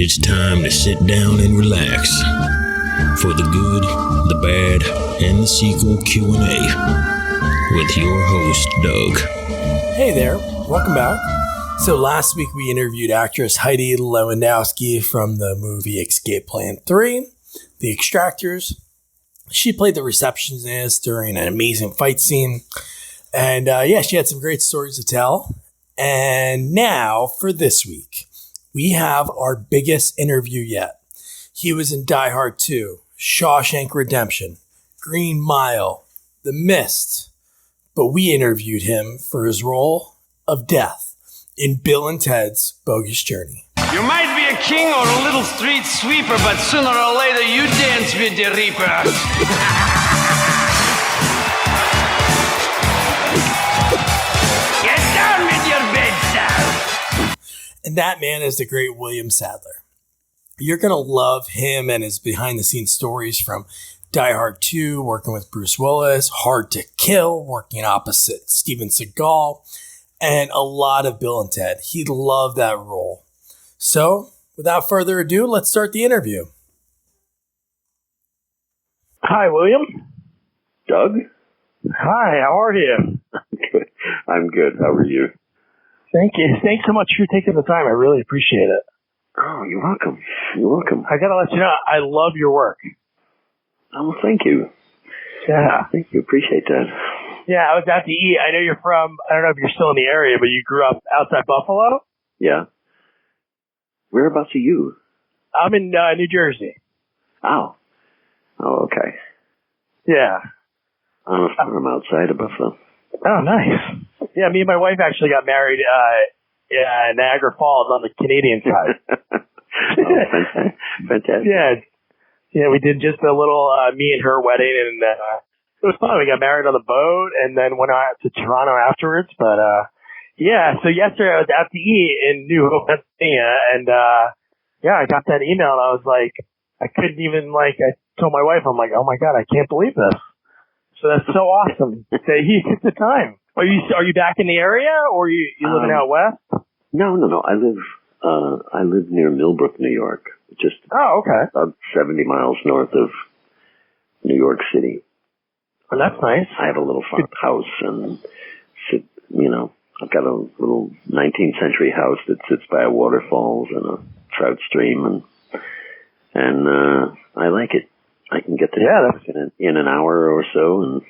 It's time to sit down and relax for the good, the bad, and the sequel Q&A with your host, Doug. Hey there, welcome back. So last week we interviewed actress Heidi Lewandowski from the movie Escape Plan 3, The Extractors. She played the receptionist during an amazing fight scene. And she had some great stories to tell. And now for this week, we have our biggest interview yet. He was in Die Hard 2, Shawshank Redemption, Green Mile, The Mist. But we interviewed him for his role of Death in Bill and Ted's Bogus Journey. You might be a king or a little street sweeper, but sooner or later you dance with the Reaper. Get down with your bedside. And that man is the great William Sadler. You're going to love him and his behind-the-scenes stories from Die Hard 2, working with Bruce Willis, Hard to Kill, working opposite Steven Seagal, and a lot of Bill and Ted. He loved that role. So, without further ado, let's start the interview. Hi, William. Doug? Hi, how are you? Good. I'm good. How are you? Thank you. Thanks so much for taking the time. I really appreciate it. Oh, you're welcome. You're welcome. I gotta let you know, I love your work. Oh, thank you. Yeah. Thank you. Appreciate that. Yeah, I was out to eat. I know you're from, I don't know if you're still in the area, but you grew up outside Buffalo? Yeah. Whereabouts are you? I'm in New Jersey. Oh, okay. Yeah. On a farm outside of Buffalo. Oh, nice. Yeah, me and my wife actually got married in Niagara Falls on the Canadian side. Oh, fantastic. Yeah, we did just a little me and her wedding, and it was fun. We got married on the boat and then went out to Toronto afterwards. But so yesterday I was out to eat in New Hope, Pennsylvania, and I got that email and I was like, I couldn't even I told my wife, I'm like, oh my God, I can't believe this. So that's so awesome that he took the time. Are you back in the area, or you living out west? No. I live near Millbrook, New York. Just about 70 miles north of New York City. Oh, that's nice. I have a little farmhouse, and I've got a little 19th century house that sits by a waterfalls and a trout stream, and I like it. I can get there in an hour or so, and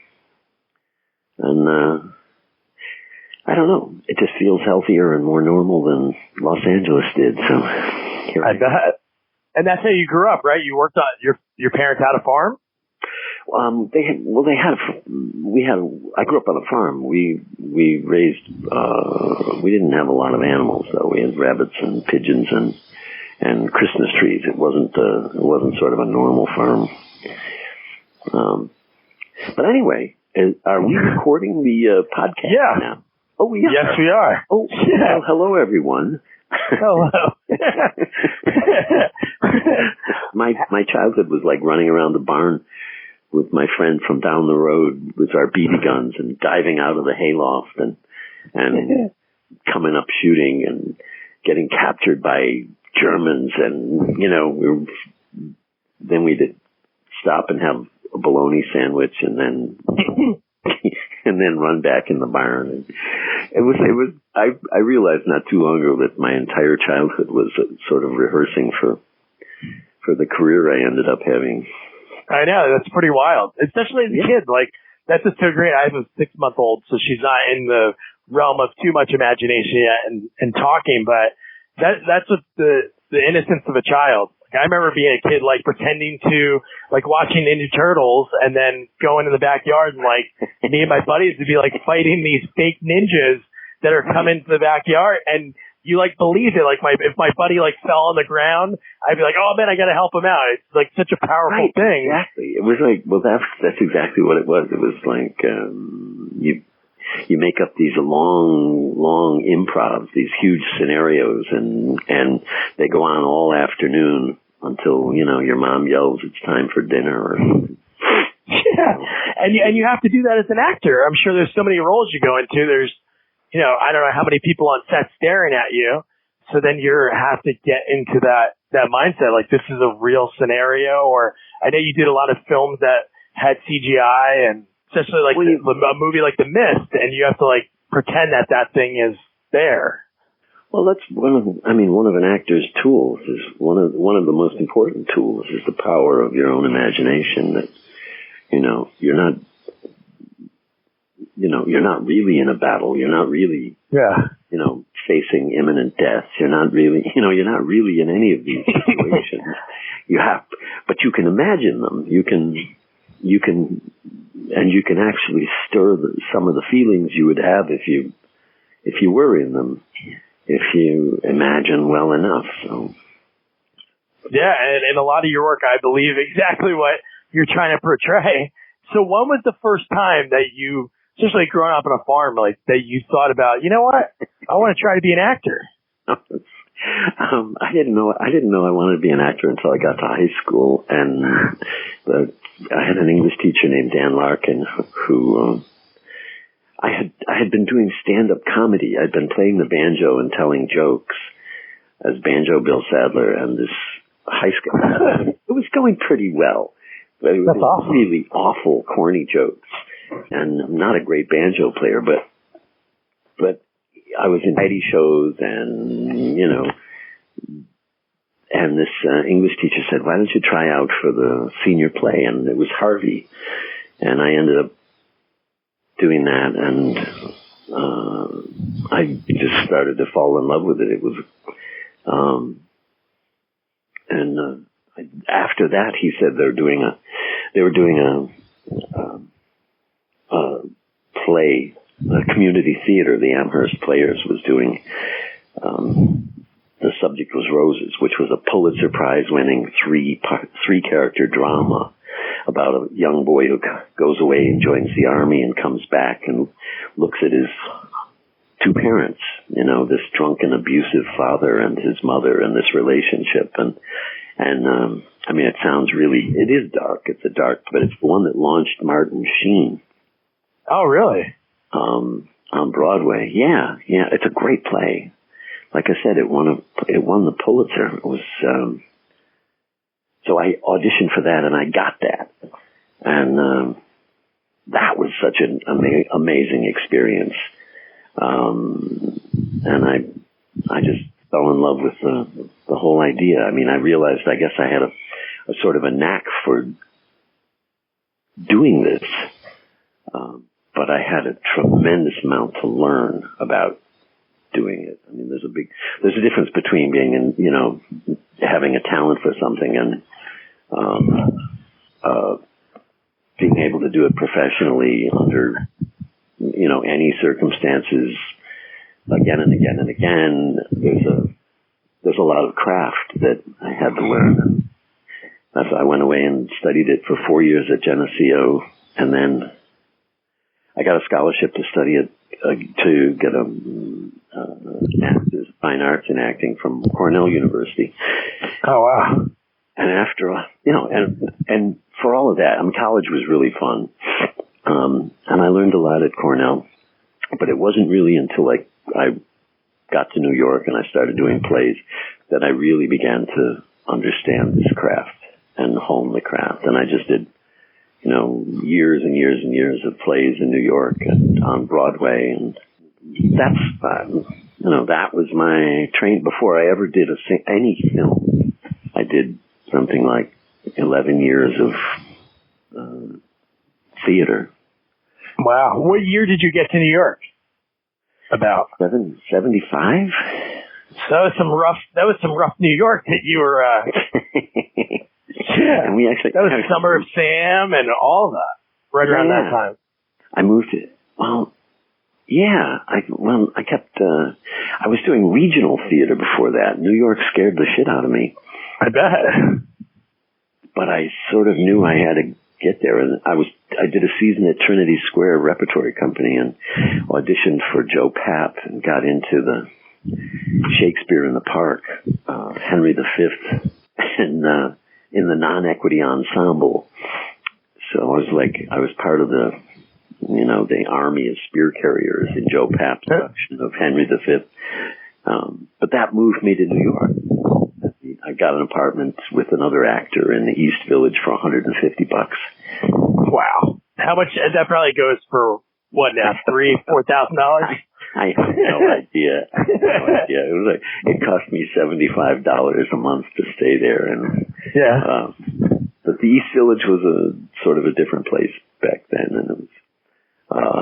I don't know. It just feels healthier and more normal than Los Angeles did. So I bet. And that's how you grew up, right? You worked on your parents had a farm. I grew up on a farm. We raised. We didn't have a lot of animals, though. We had rabbits and pigeons and Christmas trees. It wasn't sort of a normal farm. But anyway, are we recording the podcast now? Oh, we are. Yes, we are. Oh, yeah. Well, hello, everyone. Hello. My childhood was like running around the barn with my friend from down the road with our BB guns and diving out of the hayloft and coming up shooting and getting captured by Germans, and then we'd stop and have a bologna sandwich and then run back in the barn. And it was I realized not too long ago that my entire childhood was sort of rehearsing for the career I ended up having. I know, that's pretty wild, especially as a kid. Like, that's just so great. I have a 6-month-old, so she's not in the realm of too much imagination yet and talking, but that's what the innocence of a child. Like, I remember being a kid, like, pretending to, like, watching Ninja Turtles and then going in the backyard and, like, me and my buddies would be, like, fighting these fake ninjas that are coming to the backyard, and you, like, believed it. Like, if my buddy, like, fell on the ground, I'd be like, oh, man, I gotta help him out. It's, like, such a powerful thing. Exactly. It was like, well, that's exactly what it was. It was like, you make up these long improvs, these huge scenarios, and they go on all afternoon until, your mom yells it's time for dinner or something. Yeah. And you have to do that as an actor. I'm sure there's so many roles you go into. There's, I don't know how many people on set staring at you. So then you have to get into that that mindset? Like, this is a real scenario? Or I know you did a lot of films that had CGI, and especially like a movie like The Mist, and you have to like pretend that thing is there. Well, that's one of an actor's tools is one of the most important tools is the power of your own imagination. That, you're not really in a battle. You're not really, facing imminent death. You're not really in any of these situations. But you can imagine them. You can actually stir some of the feelings you would have if you were in them, if you imagine well enough. So. Yeah, and a lot of your work, I believe, exactly what you're trying to portray. So when was the first time that you, especially growing up on a farm, like that you thought about, you know what, I want to try to be an actor? I didn't know I wanted to be an actor until I got to high school, and I had an English teacher named Dan Larkin who I had been doing stand-up comedy. I'd been playing the banjo and telling jokes as Banjo Bill Sadler, and this high school it was going pretty well, but it was awesome. Really awful, corny jokes, and I'm not a great banjo player, but I was in variety shows, and this English teacher said, "Why don't you try out for the senior play?" And it was Harvey, and I ended up doing that, and I just started to fall in love with it. It was, after that, he said they were doing a play. A community theater, the Amherst Players was doing. The subject was Roses, which was a Pulitzer Prize-winning three-character drama about a young boy who goes away and joins the army and comes back and looks at his two parents, this drunken, abusive father and his mother, and this relationship. And it sounds it is dark. It's but it's the one that launched Martin Sheen. Oh, really? On Broadway. Yeah. It's a great play. Like I said, it won the Pulitzer. It was, so I auditioned for that and I got that. And, that was such an amazing experience. And I just fell in love with the whole idea. I realized, I guess I had a sort of a knack for doing this. But I had a tremendous amount to learn about doing it. There's a difference between being having a talent for something and, being able to do it professionally under, any circumstances again and again and again. There's a lot of craft that I had to learn. And that's why I went away and studied it for 4 years at Geneseo, and then I got a scholarship to study it, to get a master's of fine arts in acting from Cornell University. Oh, wow. And after, and for all of that, college was really fun. And I learned a lot at Cornell, but it wasn't really until I got to New York and I started doing plays that I really began to understand this craft and hone the craft. And I just did, years and years and years of plays in New York and on Broadway. And that's, that was my train. Before I ever did any film, I did something like 11 years of theater. Wow. What year did you get to New York? About 75. So that was some rough New York that you were, yeah. And we actually, that was Summer of Sam and all that, right around that time. I moved to, I was doing regional theater before that. New York scared the shit out of me. I bet. But I sort of knew I had to get there, and I did a season at Trinity Square Repertory Company and auditioned for Joe Papp and got into the Shakespeare in the Park, Henry V, and in the non-equity ensemble. So I was part of the army of spear carriers in Joe Papp's production of Henry V. But that moved me to New York. I got an apartment with another actor in the East Village for $150. Wow. How much? That probably goes for what now? $4,000? I have no idea. It was it cost me $75 a month to stay there, and but the East Village was a sort of a different place back then, and it was.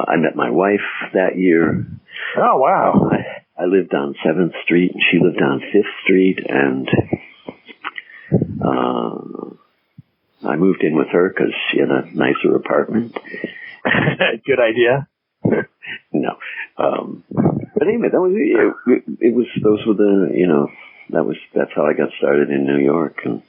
I met my wife that year. Oh wow! I lived on 7th Street, and she lived on 5th Street, and I moved in with her because she had a nicer apartment. Good idea. No. But anyway, that was it. Was those were the that's how I got started in New York. And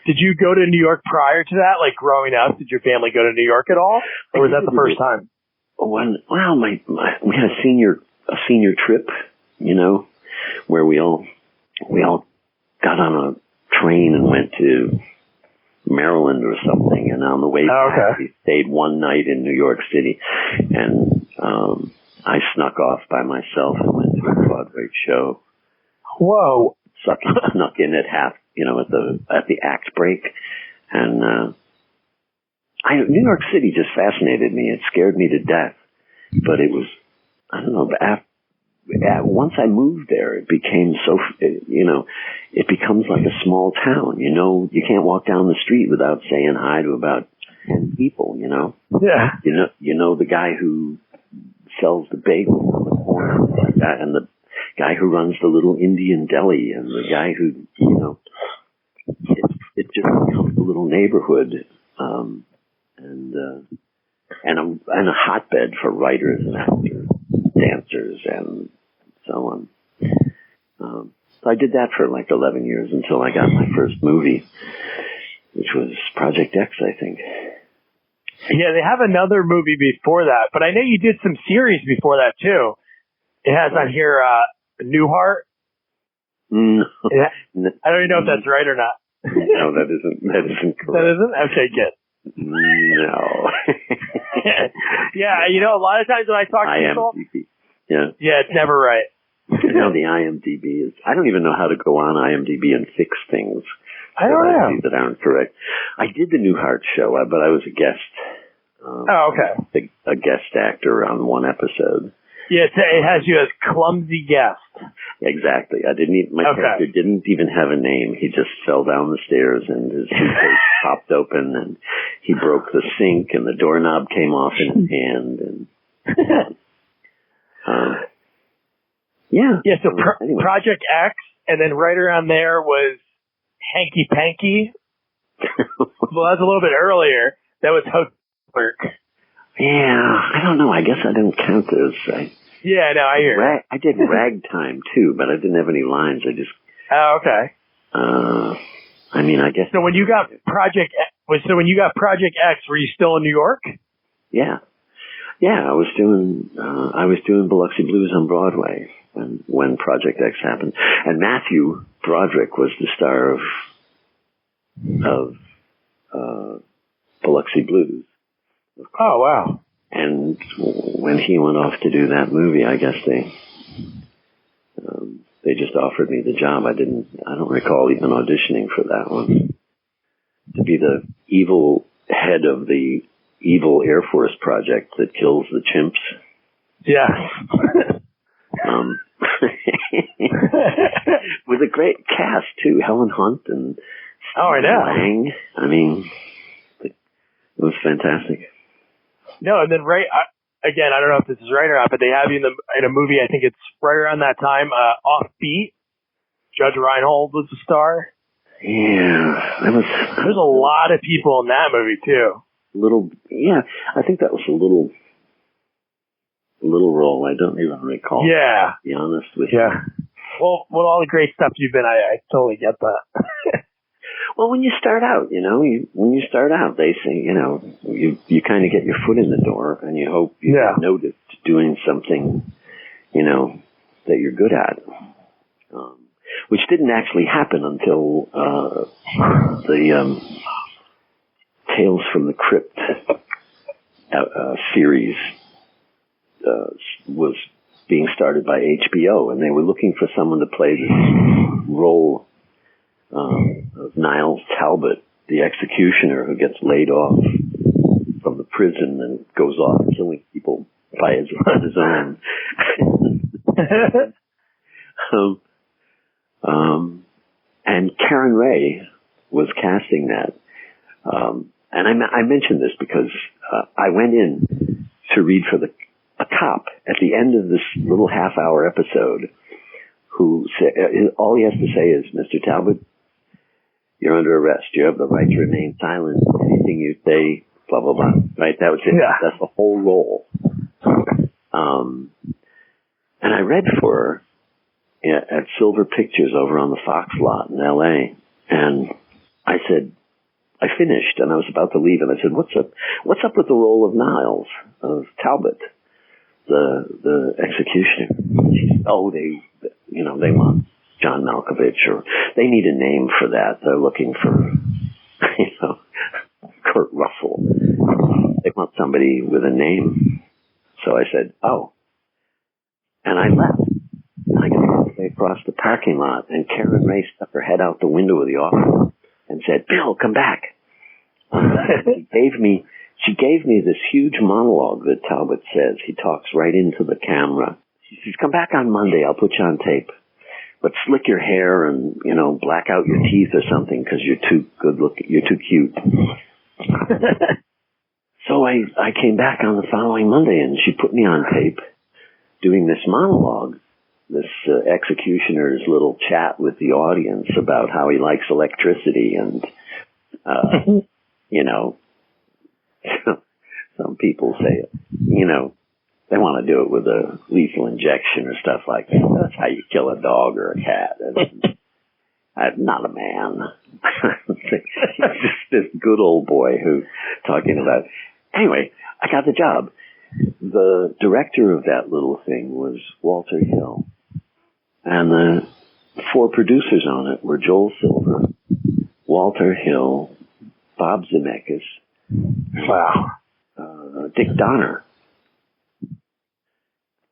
did you go to New York prior to that? Like growing up, did your family go to New York at all, or was that the first time? We had a senior trip, where we all got on a train and went to Maryland or something, and on the way back, we stayed one night in New York City, and I snuck off by myself and went to a Broadway show. Whoa! Snuck in at half, at the act break, and New York City just fascinated me. It scared me to death, but it was, I don't know. Once I moved there, it became so, it becomes like a small town. You can't walk down the street without saying hi to about 10 people. Yeah. The guy who sells the bagels on the corner, and the guy who runs the little Indian deli, and the guy who, it just becomes a little neighborhood, and a hotbed for writers and actors, dancers, and so on. So I did that for like 11 years until I got my first movie, which was Project X, I think. Yeah, they have another movie before that, but I know you did some series before that too. It has on here Newhart. No. I don't even know if that's right or not. No, that isn't correct. That isn't? Okay, good. No. Yeah, a lot of times when I talk to people, IMDb. Yeah. Yeah, it's never right. The IMDb is, I don't even know how to go on IMDb and fix things. I don't know. That aren't correct. I did the Newhart show, but I was a guest. Okay. A guest actor on one episode. Yeah, it has you as clumsy guest. Exactly. My character didn't even have a name. He just fell down the stairs and his suitcase popped open and he broke the sink and the doorknob came off in his hand. And Yeah, so anyway. Project X, and then right around there was Hanky Panky. Well, that was a little bit earlier. That was Hotel Clerk. Yeah, I don't know. I guess I don't count those. Yeah, no, I hear. I did Ragtime too, but I didn't have any lines. I just. Oh, okay. I guess. So when you got Project X, were you still in New York? Yeah, I was doing Biloxi Blues on Broadway when Project X happened, and Matthew Broderick was the star of Biloxi Blues. Oh wow! And when he went off to do that movie, I guess they just offered me the job. I don't recall even auditioning for that one. To be the evil head of the evil Air Force project that kills the chimps. Yeah. With a great cast too, Helen Hunt and I know. Lang. It was fantastic. No, and then again, I don't know if this is right or not, but they have you in a movie. I think it's right around that time. Offbeat. Judge Reinhold was the star. Yeah, There's a lot of people in that movie too. I think that was a little role. I don't even recall. Yeah. To be honest with you. Yeah. Well, with all the great stuff you've been, I totally get that. Well, when you start out, they say, you kind of get your foot in the door and you hope you get noticed doing something, that you're good at. Which didn't actually happen until the Tales from the Crypt series was being started by HBO, and they were looking for someone to play this role of Niles Talbot, the executioner who gets laid off from the prison and goes off killing people by his own. And Karen Ray was casting that. And I mentioned this because I went in to read for a cop at the end of this little half-hour episode who all he has to say is, Mr. Talbot, you're under arrest. You have the right to remain silent. Anything you say, blah, blah, blah. Right? That was it. Yeah. That's the whole role. And I read for her at Silver Pictures over on the Fox lot in L.A. And I said, I finished and I was about to leave and I said, what's up with the role of Niles, of Talbot, the executioner? She said, oh, they want John Malkovich, or they need a name for that. They're looking for, Kurt Russell. They want somebody with a name. So I said, oh. And I left. I got all the way across the parking lot, and Karen Ray stuck her head out the window of the office and said, Bill, come back. She gave me this huge monologue that Talbot says. He talks right into the camera. She says, come back on Monday. I'll put you on tape. But slick your hair and, black out your teeth or something because you're too good looking. You're too cute. So I came back on the following Monday and she put me on tape doing this monologue, this executioner's little chat with the audience about how he likes electricity and, some people say, they want to do it with a lethal injection or stuff like that. That's how you kill a dog or a cat. I'm not a man. Just this good old boy who talking about. Anyway, I got the job. The director of that little thing was Walter Hill. And the 4 producers on it were Joel Silver, Walter Hill, Bob Zemeckis, Dick Donner,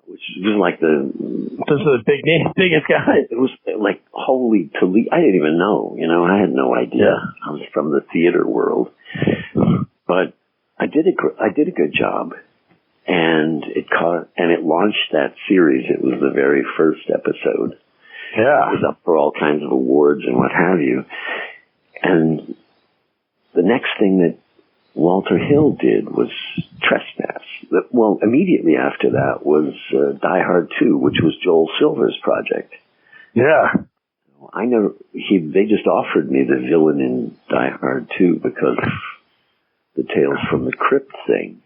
which was like those are the biggest guys. It was like holy Toledo. I didn't even know, I had no idea. Yeah. I was from the theater world, but I did a good job, and it launched that series. It was the very first episode. Yeah, it was up for all kinds of awards and what have you. And the next thing that Walter Hill did was Trespass. Well, immediately after that was Die Hard 2, which was Joel Silver's project. Yeah. They just offered me the villain in Die Hard 2 because of the Tales from the Crypt thing.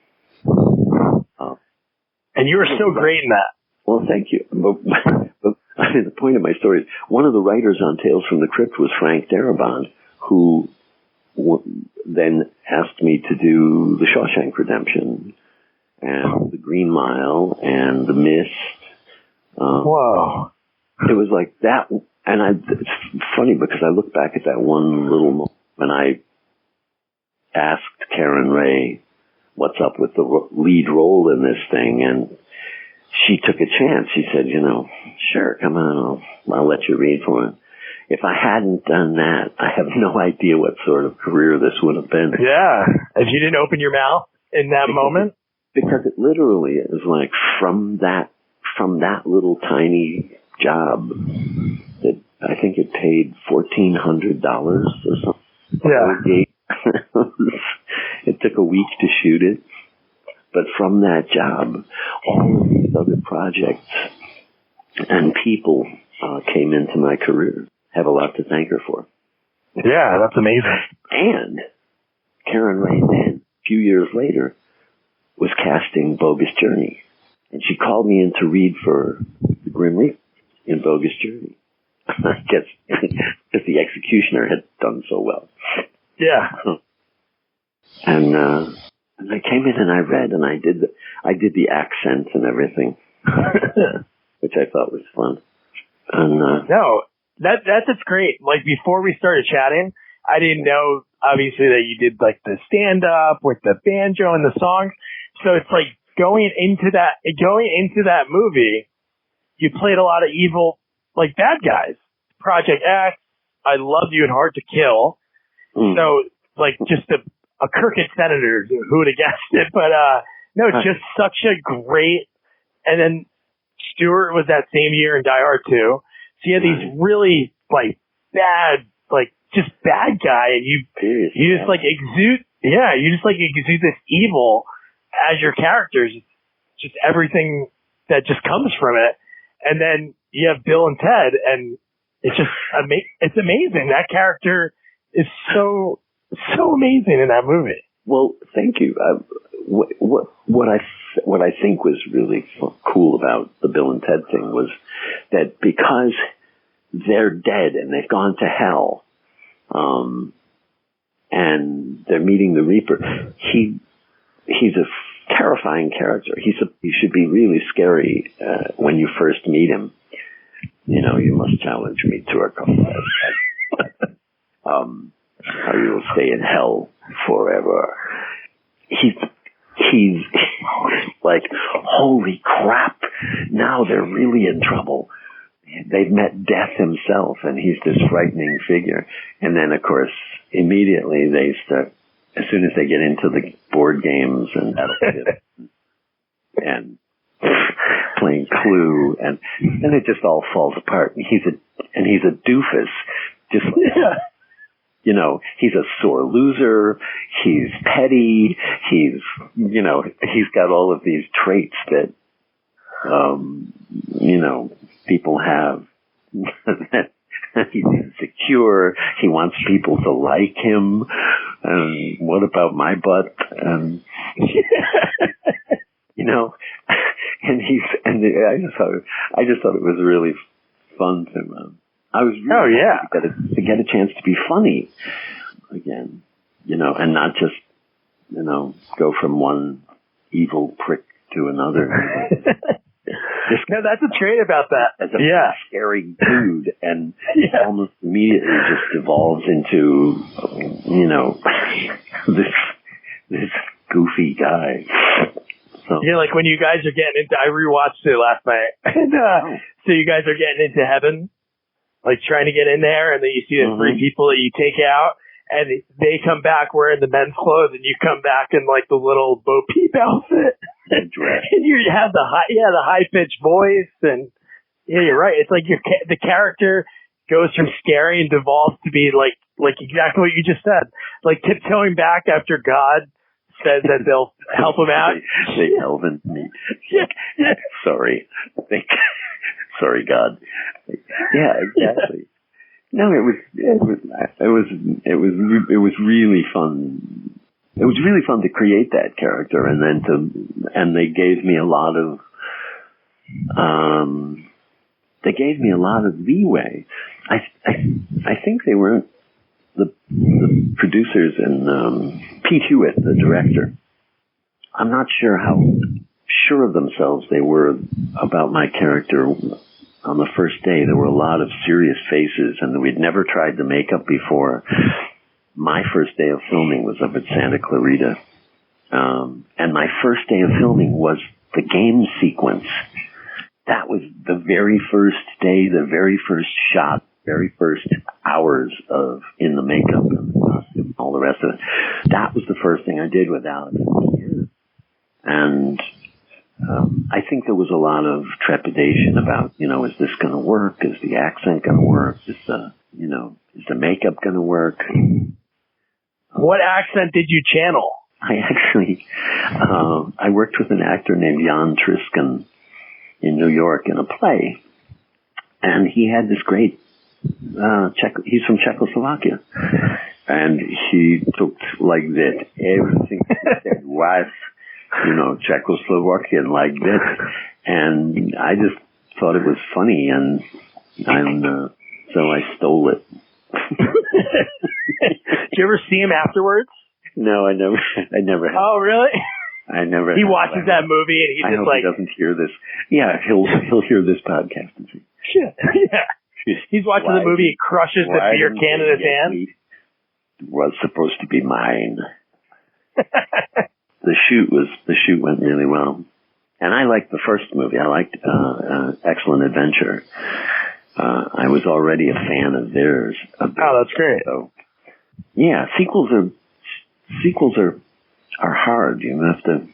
And you were so great in that. Well, thank you. But the point of my story is one of the writers on Tales from the Crypt was Frank Darabont, who then asked me to do the Shawshank Redemption and the Green Mile and the Mist. Whoa. It was like that. And it's funny because I look back at that one little moment when I asked Karen Ray what's up with the lead role in this thing, and she took a chance. She said, sure, come on, I'll let you read for it. If I hadn't done that, I have no idea what sort of career this would have been. Yeah. If you didn't open your mouth in that moment? Because it literally is like from that little tiny job that I think it paid $1,400 or something. Yeah. It took a week to shoot it. But from that job, all of these other projects and people came into my career. Have a lot to thank her for. Yeah, that's amazing. And Karen Ray then, a few years later, was casting Bogus Journey. And she called me in to read for the Grim Reaper in Bogus Journey. I guess because the executioner had done so well. Yeah. And I came in and I read and I did the accent and everything, which I thought was fun. And no, that's great. Like before we started chatting, I didn't know obviously that you did like the stand up with the banjo and the songs. So it's like going into that movie, you played a lot of evil, like bad guys. Project X, I Loved You and Hard to Kill. So, like, just a crooked senator, who would have guessed it? But, no, just such a great, and then Stewart was that same year in Die Hard 2. So you had these really, like, bad, like, just bad guy, and you just, like, exude this evil as your characters. Just everything that just comes from it. And then you have Bill and Ted, and it's just it's amazing. That character is so amazing in that movie. Well, thank you. What I think was really cool about the Bill and Ted thing was that because they're dead and they've gone to hell, and they're meeting the Reaper, he's a terrifying character. He should be really scary when you first meet him. You know, you must challenge me to a combat. Or you will stay in hell forever. He's like, holy crap, now they're really in trouble. They've met death himself, and he's this frightening figure. And then, of course, immediately they start, as soon as they get into the board games and and playing Clue, and then it just all falls apart. And he's a doofus, just like, you know, he's a sore loser. He's petty. He's got all of these traits that, people have. He's insecure. He wants people to like him. What about my butt? And I just thought it was really fun to. I was really to get a chance to be funny again, and not just, go from one evil prick to another. No, that's a trait about that. As a scary dude, and almost immediately just evolves into, this goofy guy. So, like when you guys are getting into, I rewatched it last night, and so you guys are getting into heaven, like trying to get in there, and then you see the three people that you take out, and they come back wearing the men's clothes, and you come back in like the little Bo Peep outfit. And you have the high pitched voice, and you're right. It's like the character goes from scary and devolves to be like exactly what you just said, like tiptoeing back after God says that they'll help him out. They help me. Sorry, sorry, God. Yeah, exactly. No, it was really fun. It was really fun to create that character, and they gave me a lot of, leeway. I think they were the producers and Pete Hewitt, the director. I'm not sure how sure of themselves they were about my character on the first day. There were a lot of serious faces, and we'd never tried the makeup before. My first day of filming was up at Santa Clarita. And my first day of filming was the game sequence. That was the very first day, the very first shot, very first hours in the makeup and the costume, all the rest of it. That was the first thing I did with Alex. And I think there was a lot of trepidation about, is this going to work? Is the accent going to work? Is the makeup going to work? What accent did you channel? I actually, I worked with an actor named Jan Triskin in New York in a play, and he had this great, he's from Czechoslovakia, and he talked like that. Everything he said was, Czechoslovakian like that, and I just thought it was funny, and so I stole it. Did you ever see him afterwards? No, I never have. Oh, really? I never. He watches that movie and he's I just hope like, he doesn't hear this. Yeah, he'll hear this podcast and see. Yeah. He's watching the movie. He crushes the beer can in his hand. It was supposed to be mine. The shoot went really well, and I liked the first movie. I liked Excellent Adventure, I was already a fan of theirs. Oh, that's great. So, yeah, sequels are hard. You have to,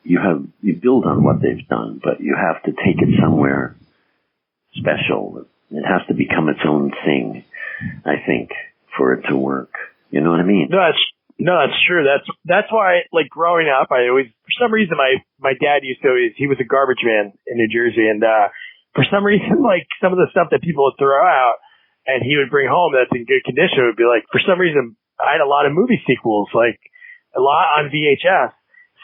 you build on what they've done, but you have to take it somewhere special. It has to become its own thing, I think, for it to work. You know what I mean? No, that's true. That's why, like, growing up, I always, for some reason, my dad he was a garbage man in New Jersey, and for some reason, like, some of the stuff that people would throw out and he would bring home that's in good condition would be like, for some reason, I had a lot of movie sequels, like a lot on VHS.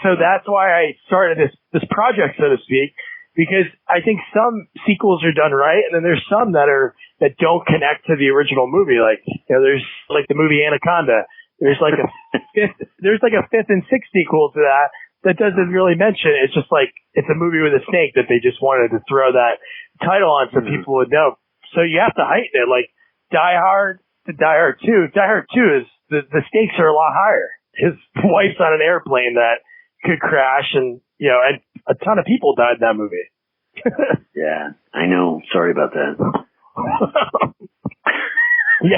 So that's why I started this project, so to speak, because I think some sequels are done right, and then there's some that don't connect to the original movie. Like, there's like the movie Anaconda. There's like a fifth and sixth sequel to that doesn't really mention it. It's just like, it's a movie with a snake that they just wanted to throw that title on so people would know. So you have to heighten it. Like Die Hard to Die Hard 2. Die Hard 2 is, the stakes are a lot higher. His wife's on an airplane that could crash, and a ton of people died in that movie. Yeah, I know. Sorry about that. Yeah,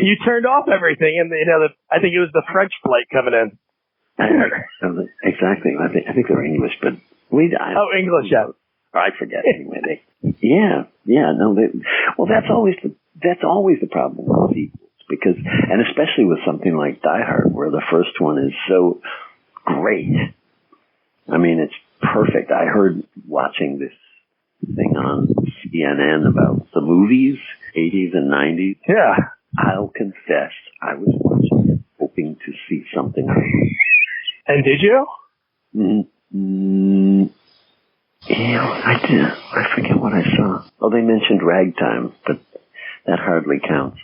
you turned off everything, and I think it was the French flight coming in. Exactly. I think they're English, but English, yeah. I forget anyway. Well, that's always the problem with sequels, because, and especially with something like Die Hard, where the first one is so great. I mean, it's perfect. I heard watching this thing on CNN about the movies, 80s and 90s. Yeah. I'll confess, I was watching it hoping to see something. And did you? Yeah, I did. I forget what I saw. Oh, they mentioned Ragtime, but that hardly counts.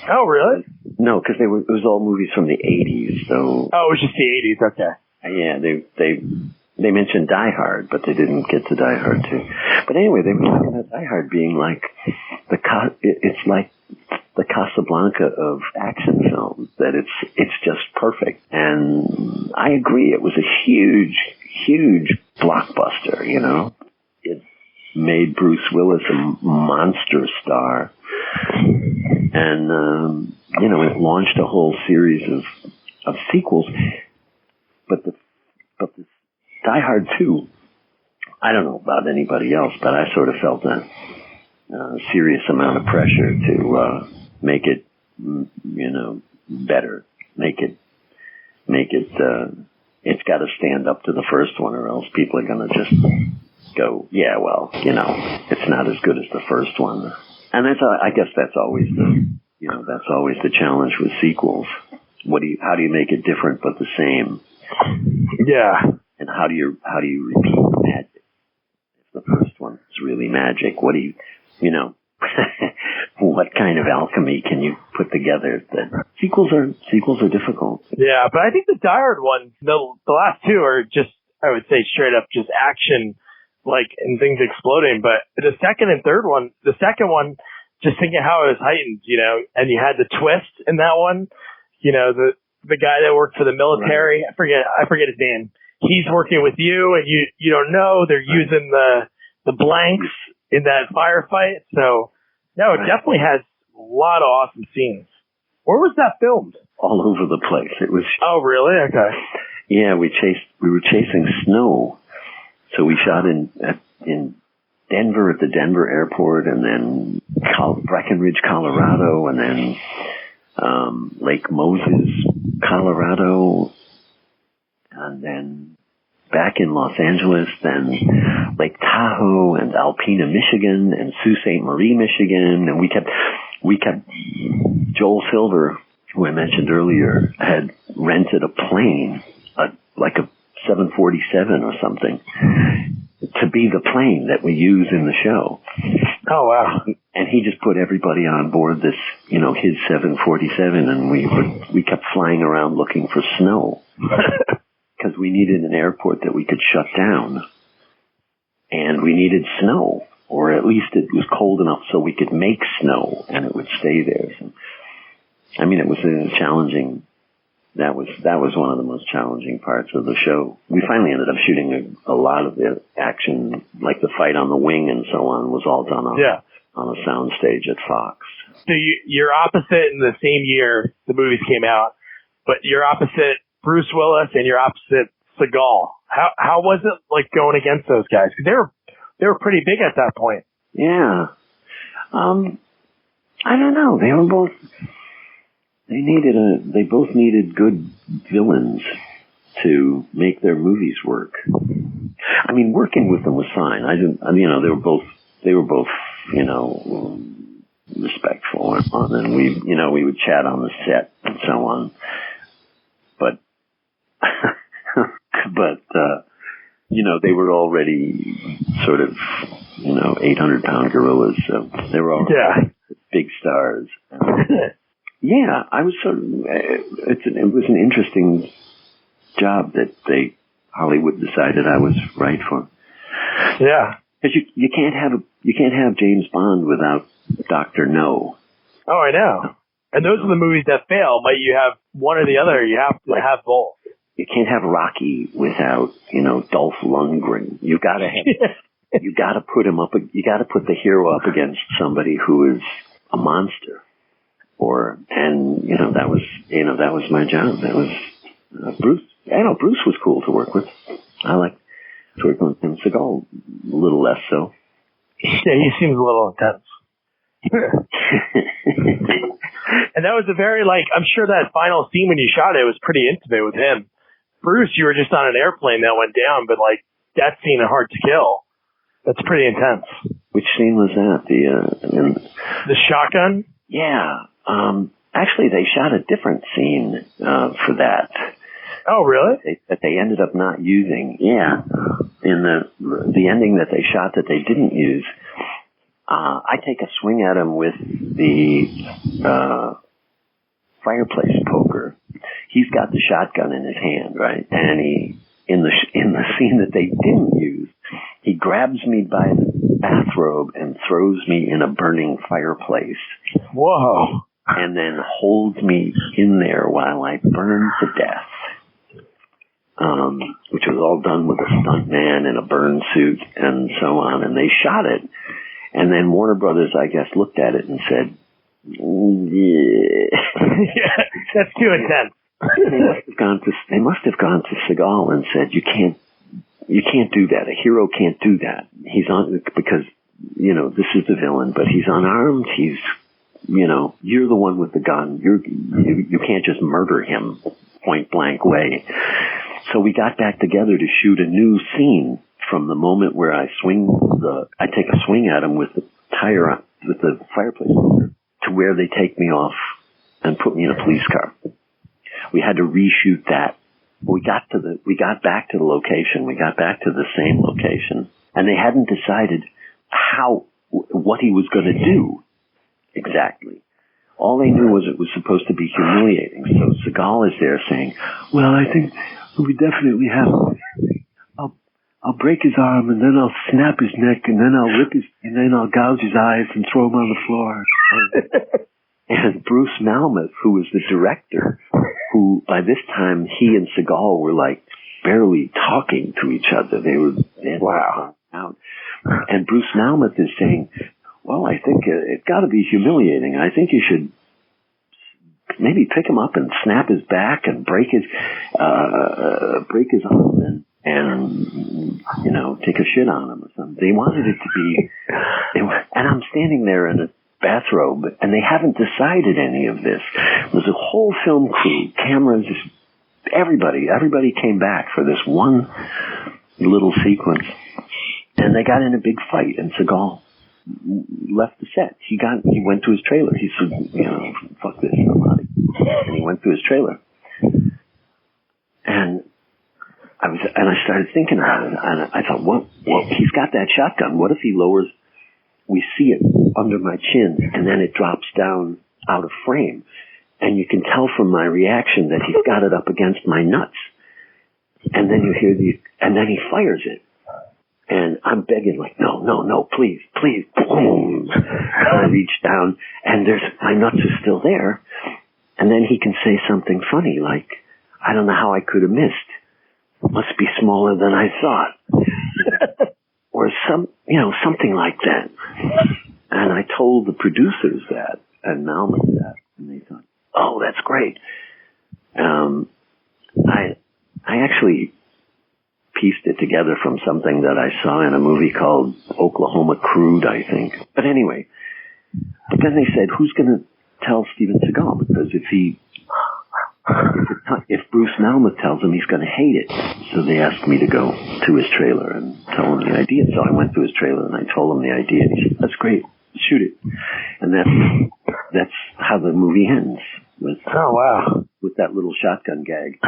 Oh, really? No, because it was all movies from the 80s, so... Oh, it was just the 80s, okay. Yeah, they mentioned Die Hard, but they didn't get to Die Hard 2. But anyway, they were talking about Die Hard being like it's like the Casablanca of action films, that it's just perfect. And I agree, it was a huge blockbuster, It made Bruce Willis a monster star. And, it launched a whole series of sequels. But the Die Hard 2, I don't know about anybody else, but I sort of felt a serious amount of pressure to make it, better. Make it. It's got to stand up to the first one, or else people are going to just go, yeah, well, it's not as good as the first one. And I guess that's always the challenge with sequels. How do you make it different but the same? Yeah. And how do you repeat the magic? If the first one is really magic, what do you what kind of alchemy can you put together? Sequels are difficult. Yeah, but I think the Die Hard one, the last two are just, I would say, straight up just action, like, and things exploding. But the second and third one, the second one, just thinking how it was heightened, and you had the twist in that one, the guy that worked for the military, right. I forget his name. He's working with you, and you don't know. They're using the blanks in that firefight. So, no, it definitely has a lot of awesome scenes. Where was that filmed? All over the place. It was. Oh, really? Okay. Yeah, we were chasing snow, so we shot in Denver at the Denver airport, and then Breckenridge, Colorado, and then Lake Moses, Colorado, and then back in Los Angeles, then Lake Tahoe and Alpena, Michigan, and Sault Ste. Marie, Michigan, and we kept Joel Silver, who I mentioned earlier, had rented a plane, like a 747 or something, to be the plane that we use in the show. Oh, wow. And he just put everybody on board this, his 747, and we kept flying around looking for snow. Because we needed an airport that we could shut down. And we needed snow. Or at least it was cold enough so we could make snow and it would stay there. So, it was a challenging that was one of the most challenging parts of the show. We finally ended up shooting a lot of the action, like the fight on the wing and so on, was all done on a sound stage at Fox. So you're opposite in the same year the movies came out, but you're opposite Bruce Willis and you're opposite Seagal. How was it like going against those guys? Because they were pretty big at that point. Yeah. I don't know. They both needed good villains to make their movies work. I mean, working with them was fine. They were both, respectful and fun, and we would chat on the set and so on. But, they were already sort of, 800-pound gorillas, so they were already big stars. Yeah, I was sort of. It was an interesting job that Hollywood decided I was right for. Yeah, because you can't have James Bond without Dr. No. Oh, I know. And those are the movies that fail. But you have one or the other. You have to have both. You can't have Rocky without Dolph Lundgren. You got to put him up. You got to put the hero up against somebody who is a monster. That was my job. That was Bruce. I know Bruce was cool to work with. I liked working with him. Seagal, a little less so. Yeah, he seems a little intense. And that was a very, I'm sure that final scene when you shot it was pretty intimate with him. Bruce, you were just on an airplane that went down, but that scene in Hard to Kill, that's pretty intense. Which scene was that? The shotgun? Yeah. Actually, they shot a different scene for that. Oh, really? That they ended up not using. Yeah. In the ending that they shot that they didn't use, I take a swing at him with the fireplace poker. He's got the shotgun in his hand, right? And in the scene that they didn't use, he grabs me by the bathrobe and throws me in a burning fireplace. Whoa. And then holds me in there while I burn to death. Which was all done with a stuntman in a burn suit and so on. And they shot it. And then Warner Brothers, I guess, looked at it and said, yeah. Yeah, that's too intense. They must have gone to Seagal and said, you can't do that. A hero can't do that. He's on, because, this is the villain, but he's unarmed. He's, you're the one with the gun. You can't just murder him point blank way. So we got back together to shoot a new scene from the moment where I take a swing at him with the fireplace poker to where they take me off and put me in a police car. We had to reshoot that. We got back to the location. We got back to the same location, and they hadn't decided what he was going to do exactly. All they knew was it was supposed to be humiliating. So Seagal is there saying, "Well, I think we definitely have. I'll break his arm, and then I'll snap his neck, and then I'll gouge his eyes and throw him on the floor." And Bruce Malmuth, who was the director, who by this time he and Seagal were barely talking to each other. They had out. And Bruce Malmuth is saying, "Well, I think it's got to be humiliating. I think you should maybe pick him up and snap his back and break his arm and take a shit on him or something." They wanted it to be, and I'm standing there in a bathrobe, and they haven't decided any of this. There's a whole film crew, cameras, everybody came back for this one little sequence, and they got in a big fight, and Seagal left the set. He went to his trailer. He said, "Fuck this, I'm out." And he went to his trailer. And I started thinking about it, and I thought, well, he's got that shotgun. What if he lowers, we see it under my chin, and then it drops down out of frame, and you can tell from my reaction that he's got it up against my nuts. And then you hear and then he fires it. And I'm begging, no, please, boom. And I reach down, and my nuts are still there. And then he can say something funny, like, I don't know how I could have missed. It must be smaller than I thought. Or something like that. And I told the producers that, and Malma that, and they thought, oh, that's great. I actually pieced it together from something that I saw in a movie called Oklahoma Crude, I think. But anyway, but then they said, who's going to tell Steven Seagal? Because if Bruce Malmuth tells him, he's going to hate it. So they asked me to go to his trailer and tell him the idea. So I went to his trailer and I told him the idea. And he said, that's great. Shoot it. And that's how the movie ends. With that little shotgun gag.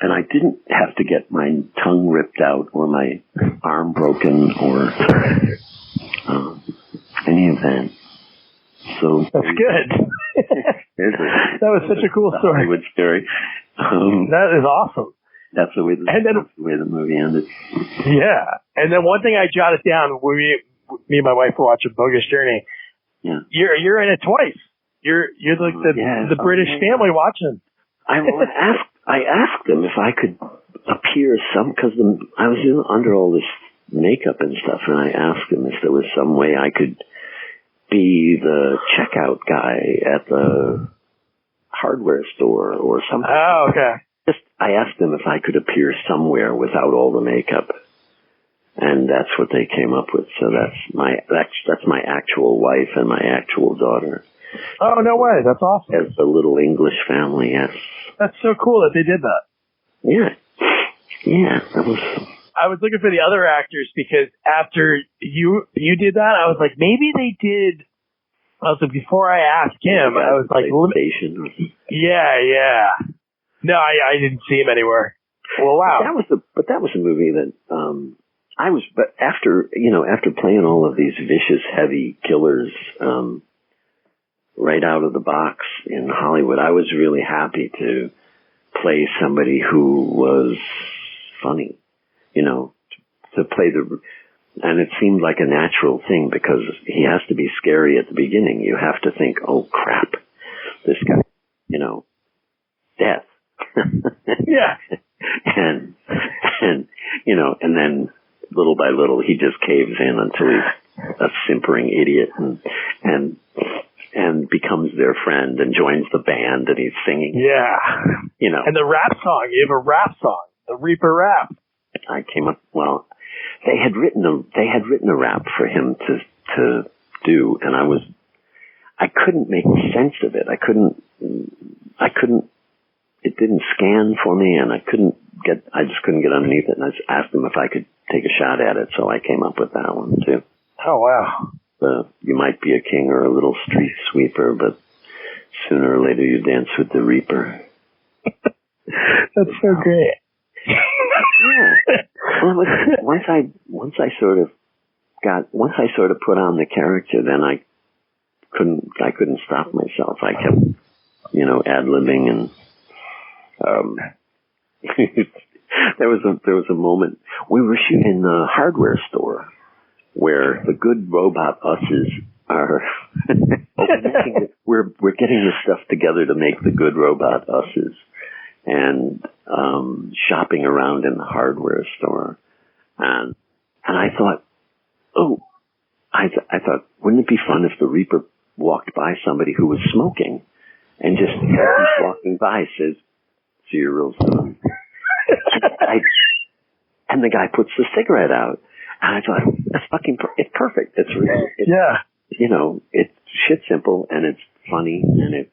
And I didn't have to get my tongue ripped out or my arm broken or any of that. So that's good. That was such a cool story. Hollywood story. That is awesome. That's the way the movie ended. Yeah. And then one thing I jotted down when me and my wife were watching Bogus Journey. Yeah. You're in it twice. You're like the British family watching. I asked them if I could appear because I was under all this makeup and stuff, and I asked them if there was some way I could be the checkout guy at the hardware store or something. Oh, okay. I asked them if I could appear somewhere without all the makeup, and that's what they came up with. So that's my actual wife and my actual daughter. Oh, no way. That's awesome. As a little English family, yes. That's so cool that they did that. Yeah. Yeah, that was... I was looking for the other actors because after you did that, I was like, maybe they did... I was like, before I asked him, I was like... Yeah. No, I didn't see him anywhere. Well, wow. That was a movie that... But after playing all of these vicious, heavy killers... right out of the box in Hollywood, I was really happy to play somebody who was funny, to play and it seemed like a natural thing because he has to be scary at the beginning. You have to think, oh crap, this guy, death. Yeah. and and then little by little he just caves in until he's a simpering idiot and becomes their friend and joins the band and he's singing. Yeah. And the rap song, you have a rap song, the Reaper rap. I came up, they had written a rap for him to do, and I couldn't make sense of it. It didn't scan for me, and I just couldn't get underneath it, and I just asked him if I could take a shot at it, so I came up with that one too. Oh, wow. You might be a king or a little street sweeper, but sooner or later you dance with the Reaper. That's so great. Yeah. Well, once I sort of put on the character, then I couldn't stop myself. I kept, ad-libbing and, there was a moment we were shooting in the hardware store where the good robot us's are, we're getting this stuff together to make the good robot us's. And shopping around in the hardware store, and I thought, I thought, wouldn't it be fun if the Reaper walked by somebody who was smoking, and just as he's walking by says, "See your real son," and the guy puts the cigarette out, and I thought, that's it's perfect. It's really, it's shit simple, and it's funny, and it,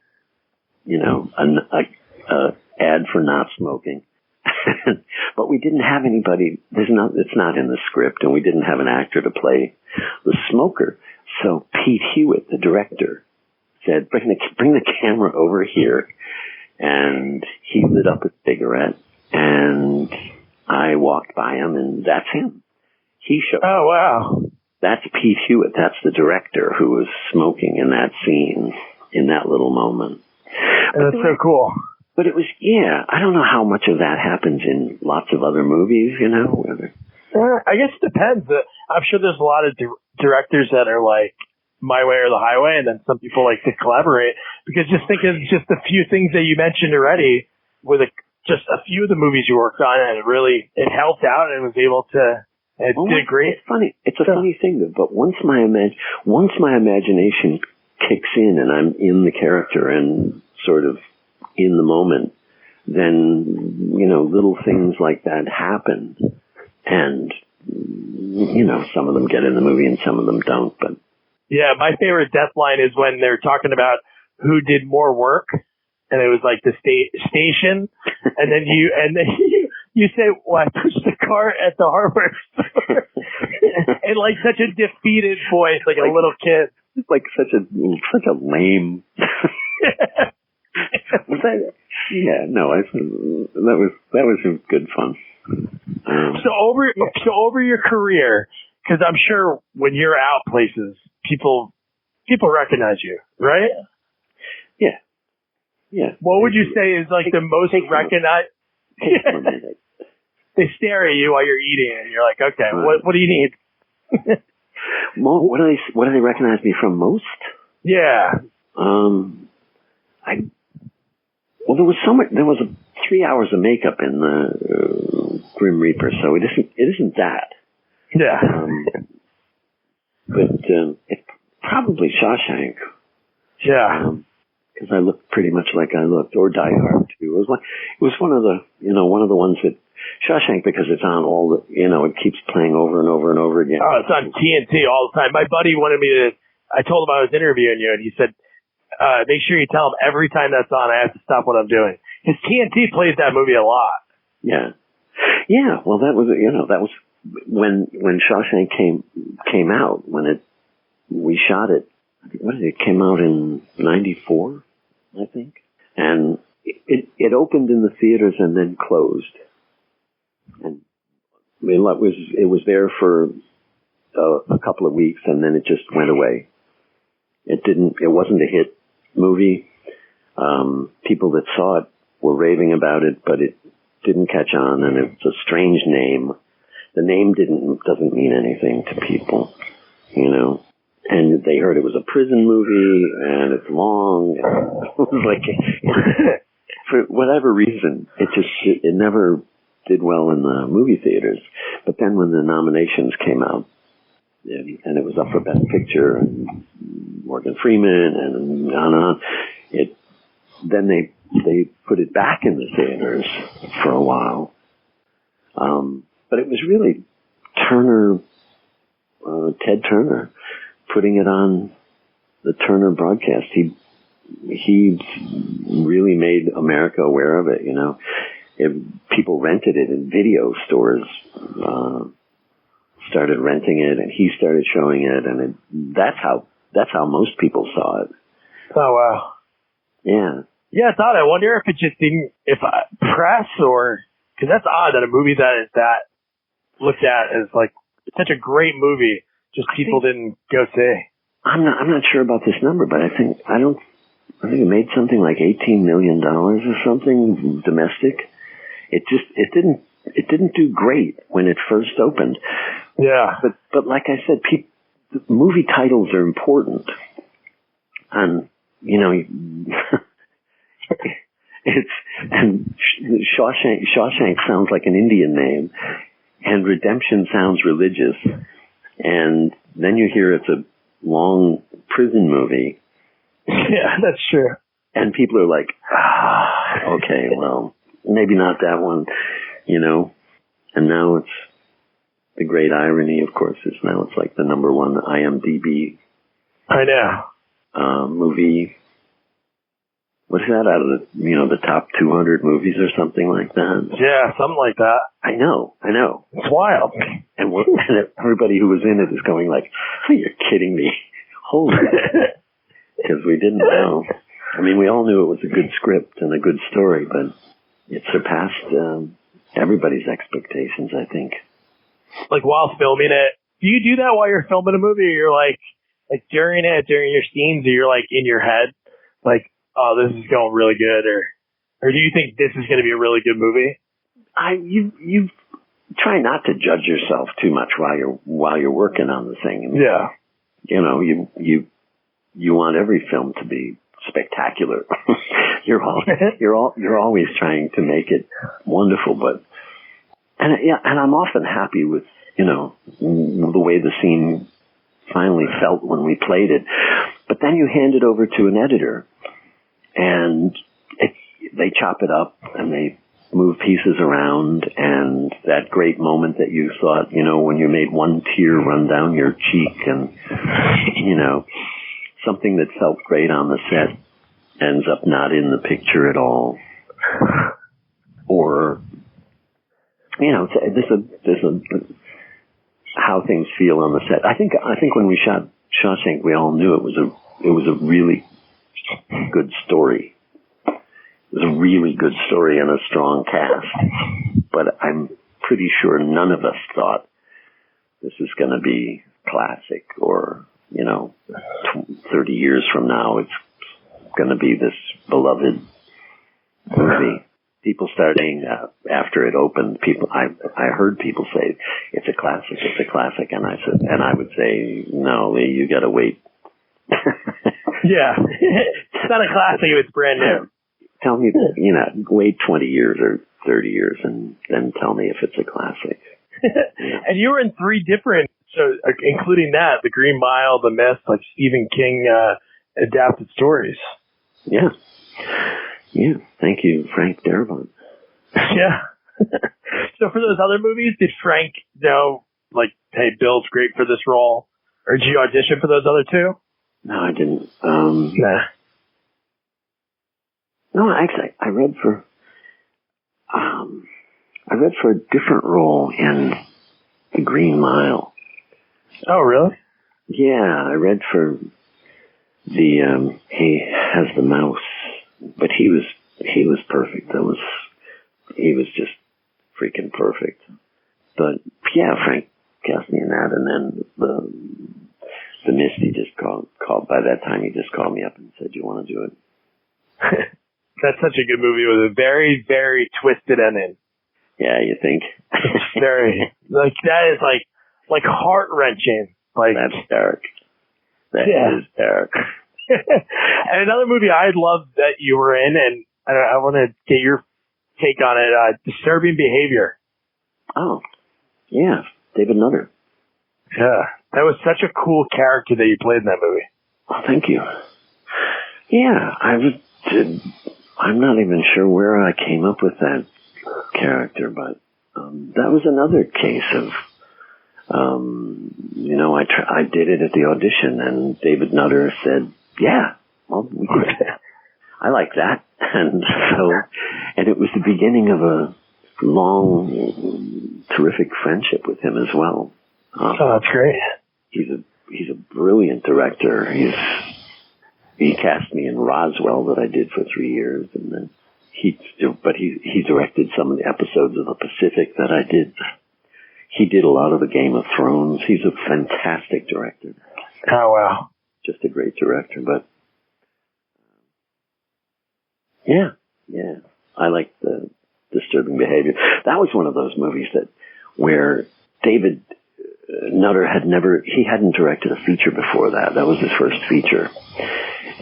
ad for not smoking. But we didn't have anybody, it's not in the script, and we didn't have an actor to play the smoker. So Pete Hewitt, the director, said, bring the camera over here. And he lit up a cigarette, and I walked by him, and that's him. He showed. Oh, wow. That's Pete Hewitt. That's the director who was smoking in that scene, in that little moment. That's so cool. But it was, I don't know how much of that happens in lots of other movies, I guess it depends. I'm sure there's a lot of directors that are like My Way or the Highway, and then some people like to collaborate. Because just think of just a few things that you mentioned already. just a few of the movies you worked on, and it helped out and was able to, it did great. It's funny. It's a funny thing, but once my imagination kicks in and I'm in the character and sort of in the moment, then, little things like that happen. And, some of them get in the movie and some of them don't, but. Yeah, my favorite death line is when they're talking about who did more work, and it was like the station, and then you say, "Well, I pushed the cart at the hardware store," in like such a defeated voice, like a little kid. It's like such a lame. Was that? Yeah, no, that was good fun. So over your career, because I'm sure when you're out places, people recognize you, right? Yeah. Yeah. What would you say is like the most recognized? They stare at you while you're eating, and you're like, okay, what do you need? What do they recognize me from most? Yeah. There was 3 hours of makeup in the Grim Reaper, so it isn't that. Yeah. But it's probably Shawshank. Yeah. Because I looked pretty much like I looked, or Die Hard too. It was one of the ones that Shawshank, because it's on all the, it keeps playing over and over and over again. Oh, it's on TNT all the time. My buddy wanted me to. I told him I was interviewing you, and he said, "Make sure you tell him every time that's on, I have to stop what I'm doing." His TNT plays that movie a lot. Yeah. Yeah. Well, that was when Shawshank came out, we shot it. It came out in 94, I think. And it opened in the theaters and then closed. And it was there for a couple of weeks, and then it just went away. It wasn't a hit movie. People that saw it were raving about it, but it didn't catch on, and it's a strange name. The name doesn't mean anything to people, And they heard it was a prison movie, and it's long. And it was like, for whatever reason, it never did well in the movie theaters. But then when the nominations came out, and it was up for Best Picture, and Morgan Freeman, and on, then they put it back in the theaters for a while. But it was really Ted Turner, putting it on the Turner broadcast. He really made America aware of it, People rented it in video stores, started renting it, and he started showing it, and that's how most people saw it. Oh, wow. Yeah. Yeah, it's odd. I wonder if it just didn't, press because that's odd that a movie that is that looked at as like such a great movie, just people didn't go see. I'm not sure about this number, but I think it made something like $18 million or something domestic. It didn't do great when it first opened. Yeah. But like I said, movie titles are important. And, and Shawshank sounds like an Indian name, and Redemption sounds religious. And then you hear it's a long prison movie. Yeah, that's true. And people are like, okay, well, maybe not that one, And now it's the great irony, of course, is now it's like the number one IMDb. I know. Movie. What's that, out of the top 200 movies or something like that? Yeah, something like that. I know. It's wild. And everybody who was in it is going like, oh, you're kidding me. Holy. Because we didn't know. I mean, we all knew it was a good script and a good story, but it surpassed everybody's expectations, I think. Like while filming it, do you do that while you're filming a movie, or you're like during your scenes, or you're like in your head, like, oh, this is going really good, or do you think this is going to be a really good movie? You try not to judge yourself too much while you're working on the thing. Yeah. You want every film to be spectacular. you're always trying to make it wonderful, and I'm often happy with, the way the scene finally felt when we played it. But then you hand it over to an editor, and they chop it up and they move pieces around, and that great moment that you thought, when you made one tear run down your cheek, and something that felt great on the set ends up not in the picture at all. Or, there's a how things feel on the set. I think when we shot Shawshank, we all knew it was a really good story. It was a really good story and a strong cast. But I'm pretty sure none of us thought this is going to be classic, or 30 years from now it's going to be this beloved movie. People started saying that after it opened. I heard people say it's a classic, and I would say, no, Lee, you got to wait. Yeah, it's not a classic if it's brand new. Tell me, wait 20 years or 30 years, and then tell me if it's a classic. And you were in 3 different, so including that, The Green Mile, The Mist, like Stephen King adapted stories. Yeah. Yeah, thank you, Frank Darabont. Yeah. So for those other movies, did Frank know, like, hey, Bill's great for this role? Or did you audition for those other 2? No, I didn't. Nah. No, actually, I read for a different role in The Green Mile. Oh, really? Yeah, I read for the, he has the mouse. But he was perfect. He was just freaking perfect. But yeah, Frank cast me in that, and then the Mist, he just called. By that time, he just called me up and said, "You want to do it?" That's such a good movie with a very, very twisted ending. Yeah, you think? It's very that is like heart wrenching. Like, that's dark. That is dark. And another movie I love that you were in, and I want to get your take on it, Disturbing Behavior. Oh, yeah, David Nutter. Yeah, that was such a cool character that you played in that movie. Oh, thank you. Yeah, I'm not even sure where I came up with that character, but that was another case of, I did it at the audition, and David Nutter said, yeah, well, we could. I like that. And it was the beginning of a long, terrific friendship with him as well. Oh, that's great. He's a brilliant director. He cast me in Roswell that I did for 3 years, and then he directed some of the episodes of The Pacific that I did. He did a lot of the Game of Thrones. He's a fantastic director. Oh, wow. Just a great director, but yeah, I like the Disturbing Behavior. That was one of those movies where David Nutter hadn't directed a feature before that. That was his first feature,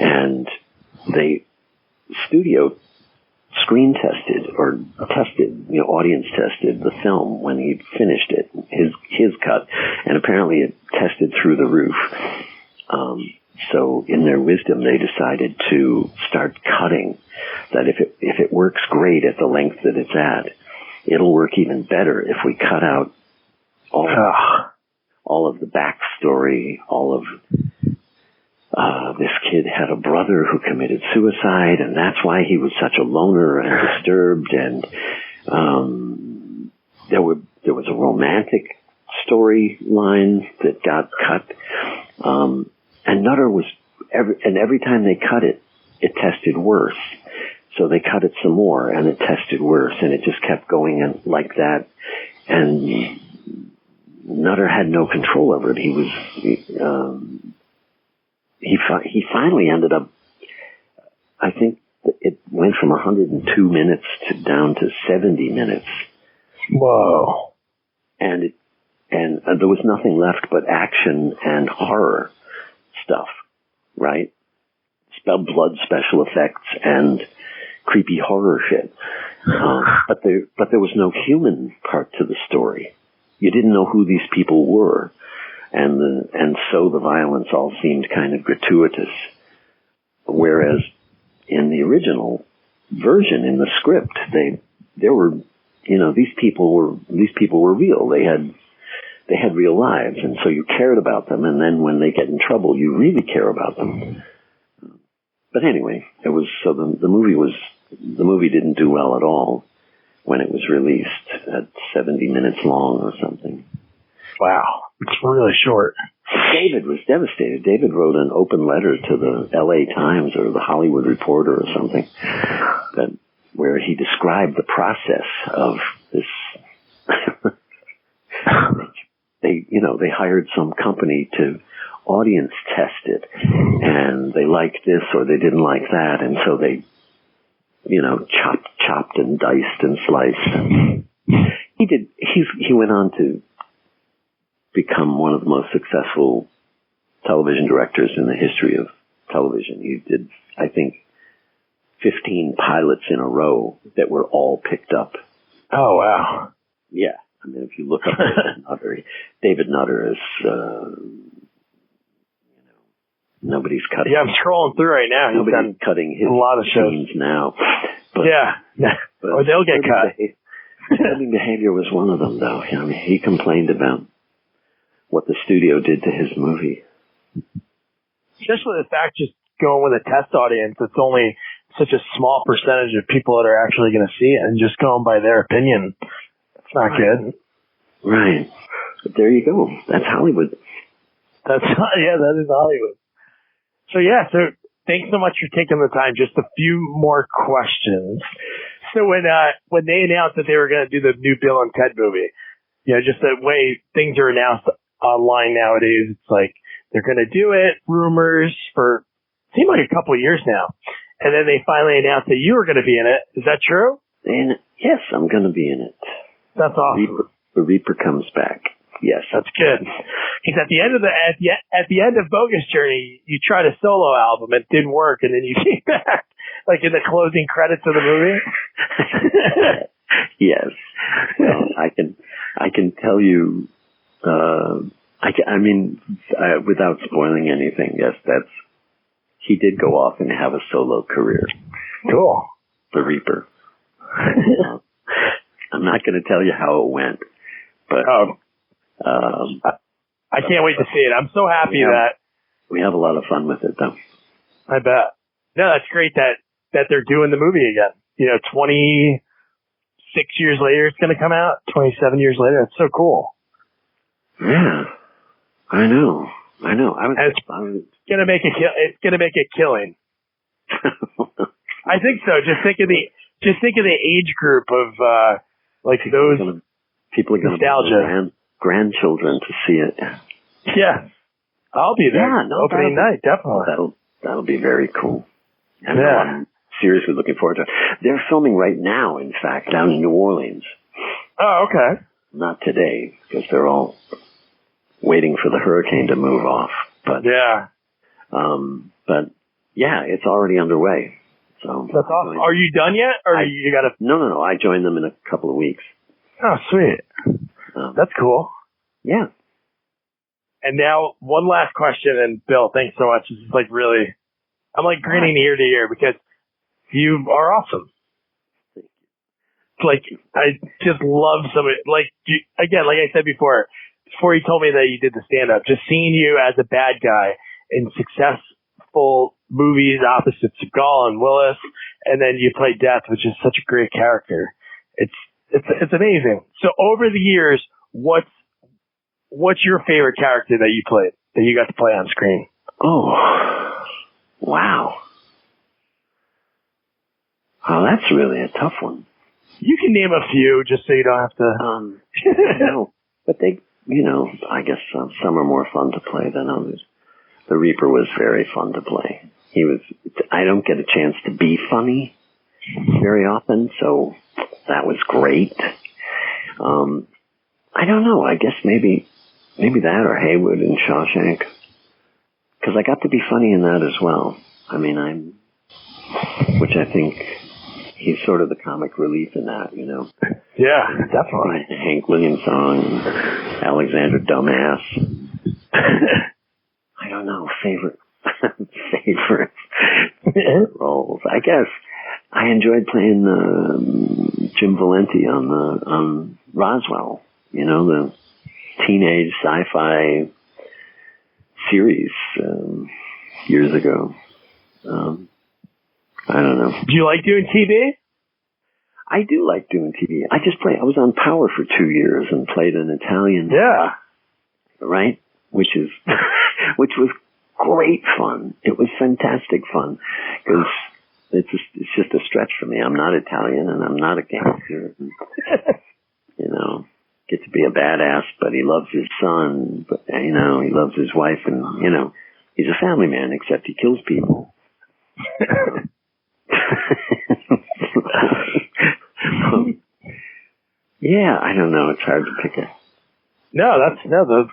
and they studio screen tested or audience tested the film when he finished it, his cut, and apparently it tested through the roof. So in their wisdom, they decided to start cutting. That if it works great at the length that it's at, it'll work even better if we cut out all of the backstory, all of this kid had a brother who committed suicide, and that's why he was such a loner and disturbed. And there was a romantic storyline that got cut. And Nutter every time they cut it, it tested worse. So they cut it some more, and it tested worse, and it just kept going like that. And Nutter had no control over it. He finally ended up, I think it went from 102 minutes down to 70 minutes. Whoa. And there was nothing left but action and horror stuff, right? blood special effects and creepy horror shit. But there was no human part to the story. You didn't know who these people were, and so the violence all seemed kind of gratuitous. Whereas in the original version, in the script, there were, these people were real. They had real lives, and so you cared about them. And then when they get in trouble, you really care about them. But anyway, the movie didn't do well at all when it was released at 70 minutes long or something. Wow. It's really short. David was devastated. David wrote an open letter to the LA Times or the Hollywood Reporter or something where he described the process of this. They hired some company to audience test it, and they liked this or they didn't like that, and so they, chopped and diced and sliced. He went on to become one of the most successful television directors in the history of television. He did, I think, 15 pilots in a row that were all picked up. Oh, wow. Yeah. I mean, if you look up David Nutter is, nobody's cutting. Yeah, I'm scrolling through right now. Nobody's cutting his a lot of shows now. But, or they'll get cut. Disturbing Behavior was one of them, though. I mean, he complained about what the studio did to his movie. Especially the fact just going with a test audience, it's only such a small percentage of people that are actually going to see it, and just going by their opinion, it's not good. Right. But there you go. That's Hollywood. That is Hollywood. So thanks so much for taking the time. Just a few more questions. So when they announced that they were going to do the new Bill and Ted movie, just the way things are announced online nowadays, it's like they're going to do it, rumors for seemed like a couple of years now. And then they finally announced that you were going to be in it. Is that true? Yes, I'm going to be in it. That's awesome. The Reaper comes back. Yes, that's good. Because at the end of Bogus Journey, you tried a solo album, it didn't work, and then you came back, like in the closing credits of the movie. Yes, well, I can tell you. Without spoiling anything, yes, he did go off and have a solo career. Cool. The Reaper. I'm not going to tell you how it went, but I can't wait to see it. I'm so happy that we have a lot of fun with it, though. I bet. No, that's great that they're doing the movie again. 26 years later, it's going to come out. 27 years later, it's so cool. Yeah, I know. It's going to make a killing. I think so. Just think of the age group of those people are going to bring grandchildren to see it. Yeah, I'll be there. Opening night, definitely. That'll be very cool. I'm seriously looking forward to it. They're filming right now, in fact, down in New Orleans. Oh, okay. Not today, because they're all waiting for the hurricane to move off. But it's already underway. So that's awesome. Are you done yet, or you got to? No. I joined them in a couple of weeks. Oh, sweet. That's cool. Yeah. And now one last question, and Bill, thanks so much. This is really, I'm grinning ear to ear because you are awesome. I just love somebody again, like I said before you told me that you did the stand up, just seeing you as a bad guy in successful movies opposite Seagal and Willis, and then you play Death, which is such a great character. It's amazing. So over the years, what's your favorite character that you played, that you got to play on screen? Oh, wow. Oh, that's really a tough one. You can name a few just so you don't have to. No, but I guess some are more fun to play than others. The Reaper was very fun to play. I don't get a chance to be funny very often, so that was great. I don't know. I guess maybe that or Haywood in Shawshank, because I got to be funny in that as well. which I think he's sort of the comic relief in that, Yeah, definitely. Hank Williams song, Alexander Dumbass. I don't know, favorite roles. I guess I enjoyed playing Jim Valenti on Roswell, the teenage sci-fi series years ago. I don't know. Do you like doing TV? I do like doing TV. I was on Power for 2 years and played an Italian. Yeah. Right? Which was great fun. It was fantastic fun because it's just a stretch for me. I'm not Italian and I'm not a gangster. And, get to be a badass, but he loves his son, but he loves his wife, and he's a family man, except he kills people. Yeah, I don't know. It's hard to pick that's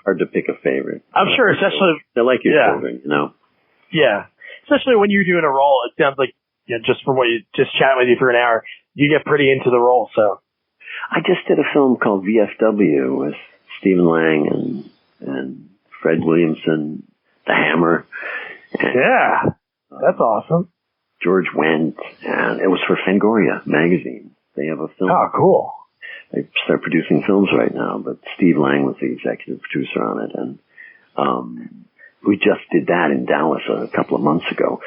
hard to pick a favorite. I'm sure, especially they're like your children, Yeah, especially when you're doing a role. It sounds like just from what you just chatting with you for an hour, you get pretty into the role. So I just did a film called VFW with Stephen Lang and Fred Williamson, The Hammer. Yeah, that's awesome. George Wendt, and it was for Fangoria magazine. They have a film. Oh, cool. They start producing films right now, but Steve Lang was the executive producer on it, and we just did that in Dallas a couple of months ago.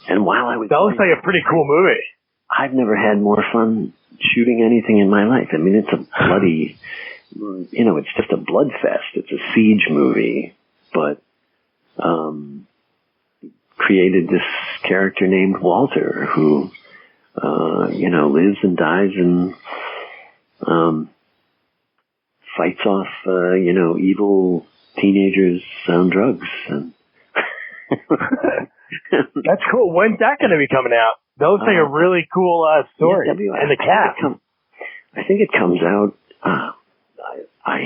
And while I was that looks like a pretty cool movie. I've never had more fun shooting anything in my life. I mean, it's a bloody, it's just a blood fest. It's a siege movie, but created this character named Walter who, lives and dies and fights off, evil teenagers on drugs. And that's cool. When's that going to be coming out? That looks like a really cool story. And the cast. I think it comes out, I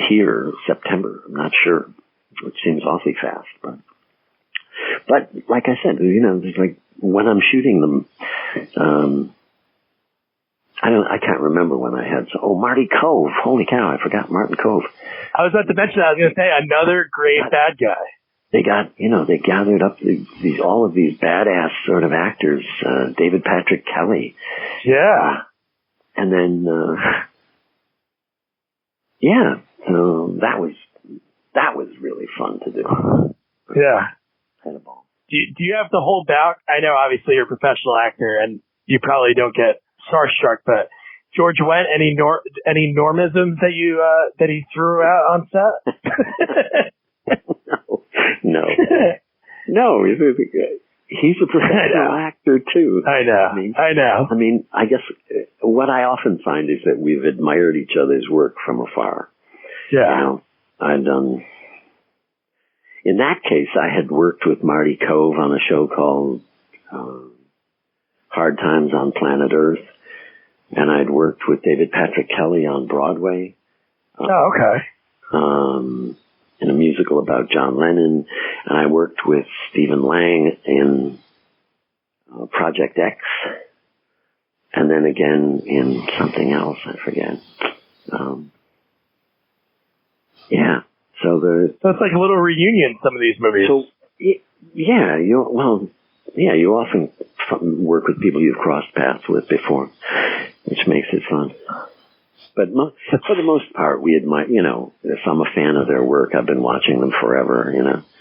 hear September. I'm not sure, which seems awfully fast. But like I said, there's like when I'm shooting them, I can't remember when I had. Marty Cove. Holy cow, I forgot Martin Cove. I was about to mention that. I was going to say another great bad guy. They got, they gathered up all of these badass sort of actors, David Patrick Kelly. Yeah. And then, so that was really fun to do. Yeah. Had a ball. Do you have to hold back? I know obviously you're a professional actor and you probably don't get starstruck, but George Wendt, any normisms that he threw out on set? No. He's a professional actor too. I know. I mean, I guess what I often find is that we've admired each other's work from afar. Yeah. I'd done. In that case, I had worked with Marty Cove on a show called Hard Times on Planet Earth, and I'd worked with David Patrick Kelly on Broadway. Oh, okay. In a musical about John Lennon, and I worked with Stephen Lang in Project X, and then again in something else, I forget. So it's like a little reunion, some of these movies. So, you often work with people you've crossed paths with before, which makes it fun. But for the most part, we admire, if I'm a fan of their work, I've been watching them forever,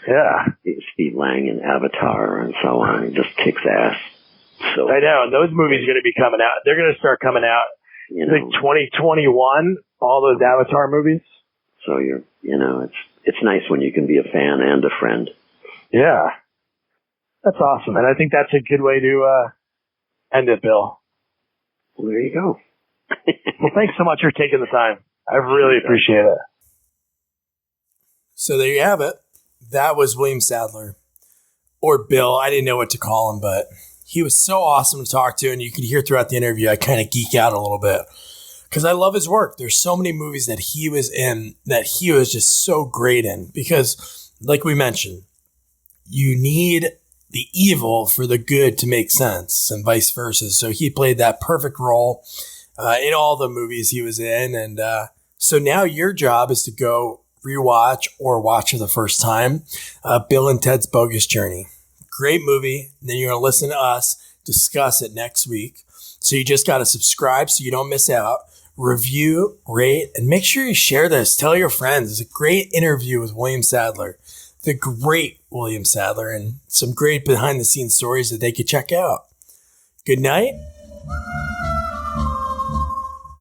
Yeah. Steve Lang in Avatar and so on. He just kicks ass. So I know, and those movies are going to be coming out. They're going to start coming out, like 2021, all those Avatar movies. So it's nice when you can be a fan and a friend. Yeah. That's awesome. And I think that's a good way to end it, Bill. Well, there you go. Well, thanks so much for taking the time. I really appreciate it. So there you have it. That was William Sadler, or Bill. I didn't know what to call him, but he was so awesome to talk to. And you could hear throughout the interview, I kind of geek out a little bit because I love his work. There's so many movies that he was in that he was just so great in because, like we mentioned, you need the evil for the good to make sense and vice versa. So he played that perfect role in all the movies he was in. And so now your job is to go rewatch or watch for the first time Bill and Ted's Bogus Journey. Great movie. And then you're going to listen to us discuss it next week. So you just got to subscribe so you don't miss out. Review, rate, and make sure you share this. Tell your friends. It's a great interview with William Sadler, the great William Sadler, and some great behind the scenes stories that they could check out. Good night